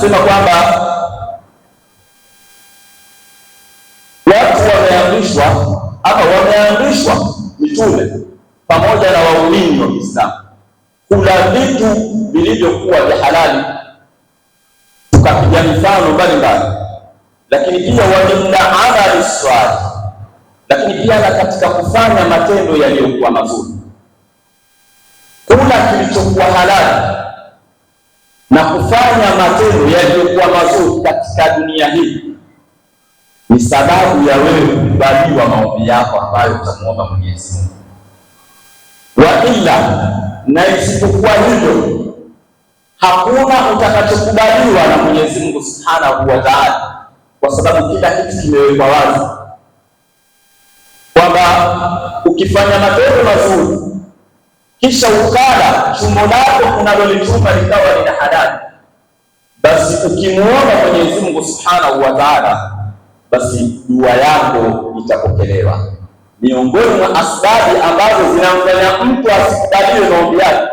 anasema kwamba watu wameamrishwa ama wameamrishwa mitume pamoja na waumini wa Kiislamu kula vitu vilivyokuwa vya halali, tukapiga mifano mbalimbali, lakini pia wajibna amali swali, lakini pia na katika kufanya matendo yaliyokuwa mazuri. Kula kilichokuwa halali na kufanya matendo yaliyokuwa mazuri katika dunia hii ni sababu ya wewe kukubaliwa maombi yako ambayo utamuomba Mwenyezi Mungu. Wa illa, na isipokuwa hivyo hakuna utakachokubaliwa na Mwenyezi Mungu Subhanahu wa Ta'ala, kwa sababu kila kitu kimewekwa wazi kwamba ukifanya matendo mazuri kisha ukala chumo lako unalolituma likawa lina halali, basi ukimuomba Mwenyezi Mungu Subhanahu wa Ta'ala, basi dua yako itapokelewa. Miongoni mwa asbabu ambazo zinamfanya mtu asikubaliwe maombi yake,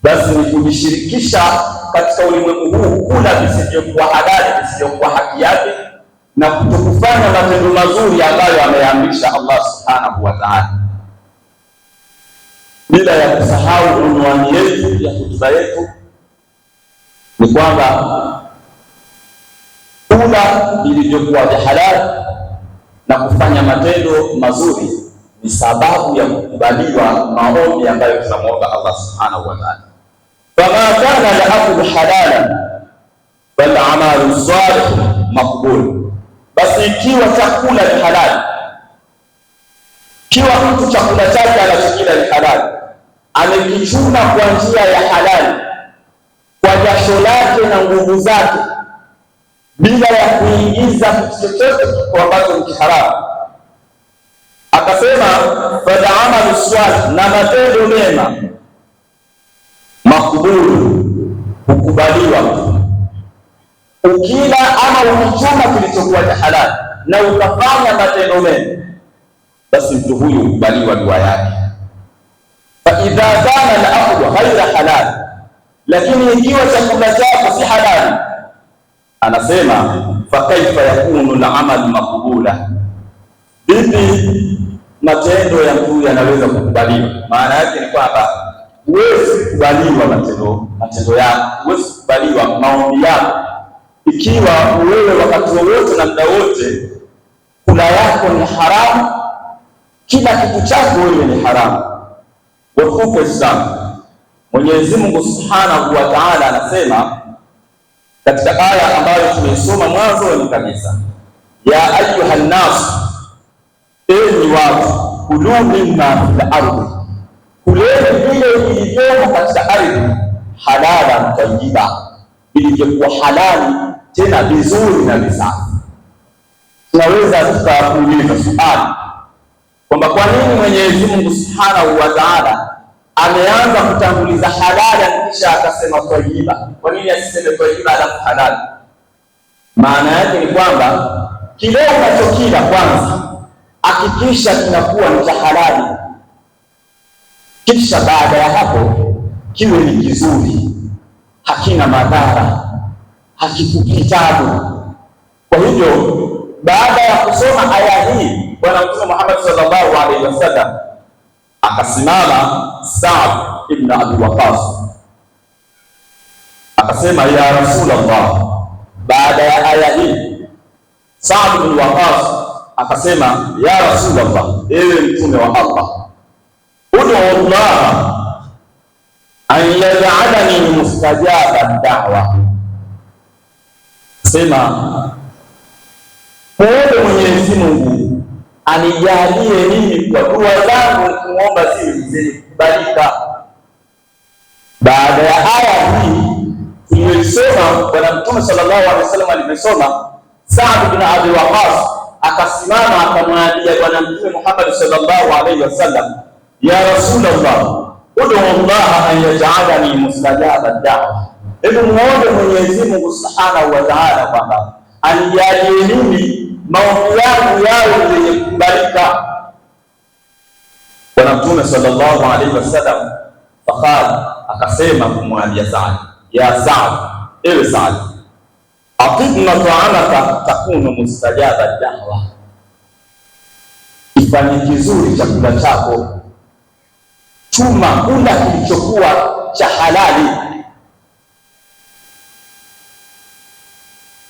basi ni kujishirikisha katika ulimwengu huu, kula visivyokuwa halali, visivyokuwa haki yake, na kutokufanya matendo mazuri ambayo ameamrisha Allah Subhanahu wa Ta'ala. Bila ya kusahau unwani yetu ya hotuba yetu ni kwamba kula vilivyokuwa vya halali na kufanya matendo mazuri ni sababu ya kukubaliwa maombi ambayo tunamwomba Allah Subhanahu wa Ta'ala. Fama kana al-aklu halalan bal amalu salih maqbul, basi ikiwa chakula ni halali, ikiwa mtu chakula chake anachokila ni halali, amekichuna kwa njia ya halali, kwa jasho lake na nguvu zake, bila ya kuingiza kitu chochote ambacho ni haramu, akasema fala amalu salih, na matendo mema makubulu, hukubaliwa. Ukila ama ukichuma kilichokuwa cha halali na ukafanya matendo mema, basi mtu huyu hukubaliwa dua yake. Fa idha kana al-aklu ghayra halal, lakini ikiwa chakula chako si halali, anasema fa kaifa yakunu al-amal maqbula, vipi matendo ya mtu yanaweza kukubaliwa? Maana yake ni kwamba huwezi kukubaliwa matendo yako, huwezi kukubaliwa maombi yako ikiwa wewe wakati wowote na muda wote kula yako ni haramu, kila kitu chako wewe ni haramu. Watukufu Waislamu, Mwenyezi Mungu Subhanahu wa Ta'ala anasema katika aya ambayo tumeisoma mwanzo kabisa, ya ayuha nnas, enyi watu, kulu mimma fil ardi, kuleni vile vilivyomo katika ardhi, halalan tayyiba, vilivyokuwa halali tena vizuri na visafi. Tunaweza tukakuuliza swali kwamba kwa nini Mwenyezi Mungu Subhanahu wa Ta'ala ameanza kutanguliza halali kisha akasema tayyiba? Kwa nini asiseme tayyiba alafu halali? Maana yake ni kwamba kile unachokila kwanza hakikisha kinakuwa ni cha halali, kisha baada ya hapo kiwe ni kizuri, hakina madhara, hakikupi tabu. Kwa hivyo baada ya kusoma aya hii, Bwana Mtume Muhammad sallallahu alaihi wasallam akasimama Sa'd ibn Abi Waqqas akasema, ya Rasulullah, baada ya aya hii Sa'd ibn Waqqas akasema, ya Rasulullah, ewe Mtume wa Allah, ud'u Allah an yaj'alani mustajaba da'wa, sema muombe Mwenyezi Mungu anijalie mimi kwa dua zangu kuomba ziwe zenye kukubalika. Baada ya aya hii tuliyosoma, Bwana Mtume sallallahu alaihi wasallam alimesoma, Sa'd bin Abi Waqqas akasimama akamwambia Bwana Mtume Muhammad sallallahu alaihi wasallam, ya Rasulullah, ud'u Allah an yaj'alani mustajaba da'wa, hebu muombe Mwenyezi Mungu Subhanahu wa Ta'ala kwamba anijalie mimi maombi yangu yawe yenye kukubalika. Bwana Mtume sallallahu alaihi wasallam faqala, akasema kumwambia Sa'd, ya Sa'd, ewe Sa'd, atib mat'amaka takunu mustajaba da'wa, ifanye kizuri chakula chako, chuma kula kilichokuwa cha halali,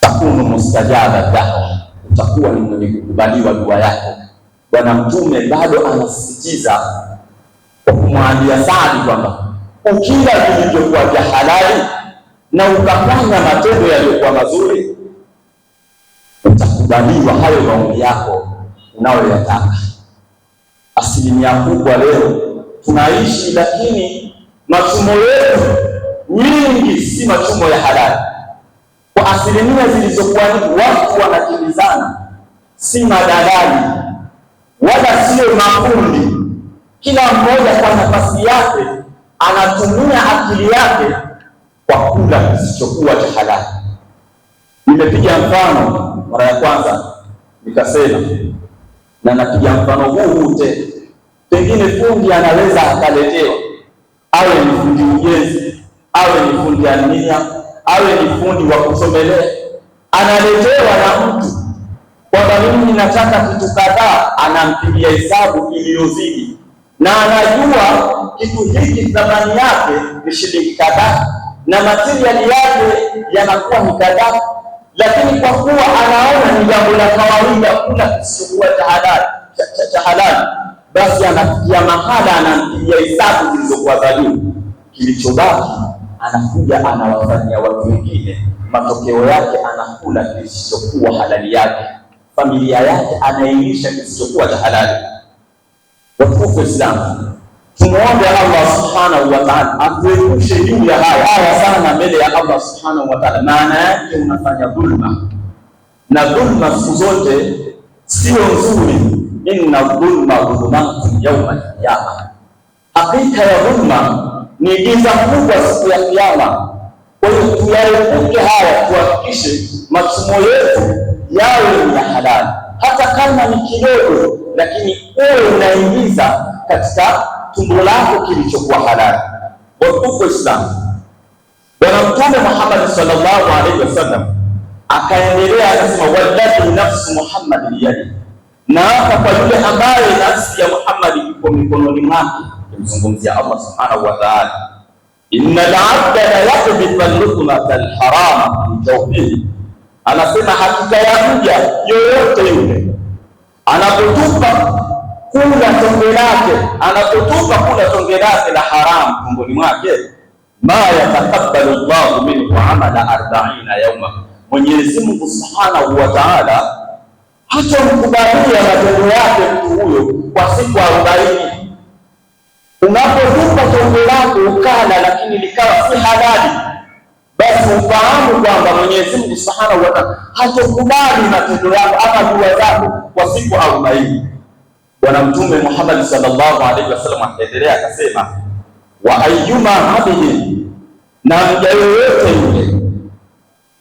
takunu mustajaba da'wa, utakuwa ni mwenye kukubaliwa dua yako. Bwana Mtume bado anasisitiza kwa kumwambia Saadi kwamba ukila vilivyokuwa vya halali na ukafanya matendo yaliyokuwa mazuri, utakubaliwa hayo maombi yako unayoyataka. Asilimia kubwa leo tunaishi, lakini machumo yetu wingi si machumo ya halali. Kwa asilimia zilizokuwa nyingi, watu wanakimbizana, si madalali wala sio makundi. Kila mmoja kwa nafasi yake anatumia akili yake kwa kula kisichokuwa cha halali. Nimepiga mfano mara ya kwanza nikasema, na napiga mfano huu tena. Pengine fundi anaweza akaletewa, awe ni fundi ujenzi, awe ni fundi aluminium, awe ni fundi wa kusomelea, analetewa na mtu kwamba mimi nataka kitu kadhaa, anampigia hesabu iliyozidi, na anajua kitu hiki thamani yake ni shilingi kadhaa na materiali yake yanakuwa ni kadhaa, lakini kwa kuwa anaona ni jambo la kawaida kula kisichokuwa cha halali, basi anafikia mahala anampigia hesabu zilizokuwa za juu. Kilichobaki anakuja anawafanyia watu wengine, matokeo yake anakula kisichokuwa halali yake, familia yake anailisha kisichokuwa cha halali. Watukufu Waislamu, tumuombe Allah subhanahu wa ta'ala atuepushe juu ya haya sana mbele ya Allah subhanahu wa ta'ala. Maana yake unafanya dhulma, na dhulma siku zote sio nzuri. Inna dhulma dhulumatun yawma al-qiyama, hakika ya dhulma ni giza kubwa siku ya Kiyama. Kwa hiyo tuyaepuke haya, tuhakikishe machumo yetu yawe ni ya halali, hata kama ni kidogo, lakini uwe unaingiza katika tumbo lako kilichokuwa halali. Watukufu Islam, Bwana Mtume Muhammad sallallahu alaihi wasallam akaendelea akasema, walladhi nafsu Muhammad biyadi, na hapa kwa yule ambaye nafsi ya Muhammad iko mikononi mwake, kumzungumzia Allah subhanahu wa ta'ala, innal abda la yaqdhifu luqmata alharama fi jawfihi, anasema hakika ya mja yoyote yule anapotupa kula tonge lake, anapotupa kula tonge lake la haramu tumboni mwake, ma yatakabbalu Allahu minhu amala 40 yawma, Mwenyezi Mungu subhanahu wa ta'ala hatamkubalia matendo yake mtu huyo kwa siku 40. Unapotupa tonge lako ukala, lakini likawa si halali, basi ufahamu kwamba Mwenyezi Mungu subhanahu wa ta'ala hatakubali matendo yako ama dua zako kwa siku 40. Bwana Mtume Muhammad sallallahu alaihi wasallam akaendelea akasema, wa ayyuma abdin, na mja yoyote yule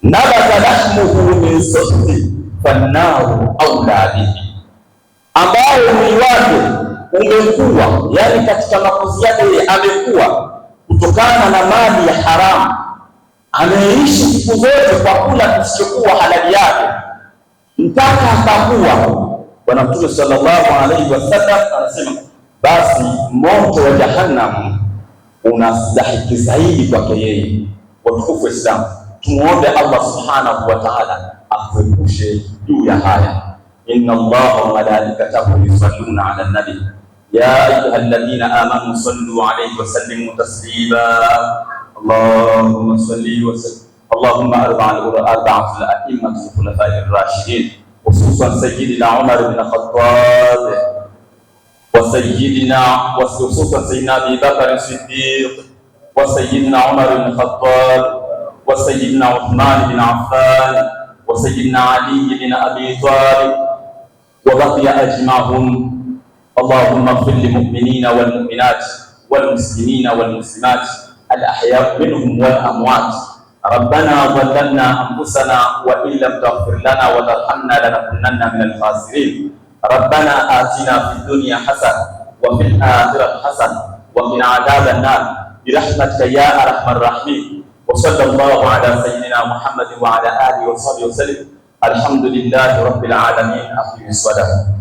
nabata lahmuhu min suhti fannaru aula bihi, ambayo mwili wake umekuwa, yani katika makozi yake amekuwa kutokana na mali ya haramu, ameishi siku zote kwa kula kisichokuwa halali yake mpaka akakuwa. Bwana Mtume sallallahu alaihi wasallam anasema, basi moto wa Jahannam unastahiki zaidi kwake yeye. Watukufu Islam, tumuombe Allah subhanahu wa ta'ala atuepushe juu ya haya. Inna Allaha wa malaikatahu yusalluna ala nabi ya ayyuhalladhina amanu sallu alayhi wa sallimu taslima. Allahumma salli wa sallim. Allahumma arba'atul a'immatul khulafa'ir rashidin, خصوصا سيدنا عمر بن الخطاب وخصوصا سيدنا أبي بكر الصديق وسيدنا عمر بن الخطاب وسيدنا عثمان بن عفان وسيدنا علي بن أبي طالب وبقي أجمعهم. اللهم اغفر للمؤمنين والمؤمنات والمسلمين والمسلمات الأحياء منهم والأموات. ربنا ظلمنا أنفسنا وإن لم تغفر لنا وترحمنا لنكونن من الخاسرين. ربنا آتنا في الدنيا حسنة وفي الآخرة حسنة وقنا عذاب النار برحمتك يا أرحم الراحمين Wa sallallahu ala sayyidina Muhammadin wa ala alihi wa sahbihi wasallam. Alhamdulillahi rabbil alamin. Aqimis salat.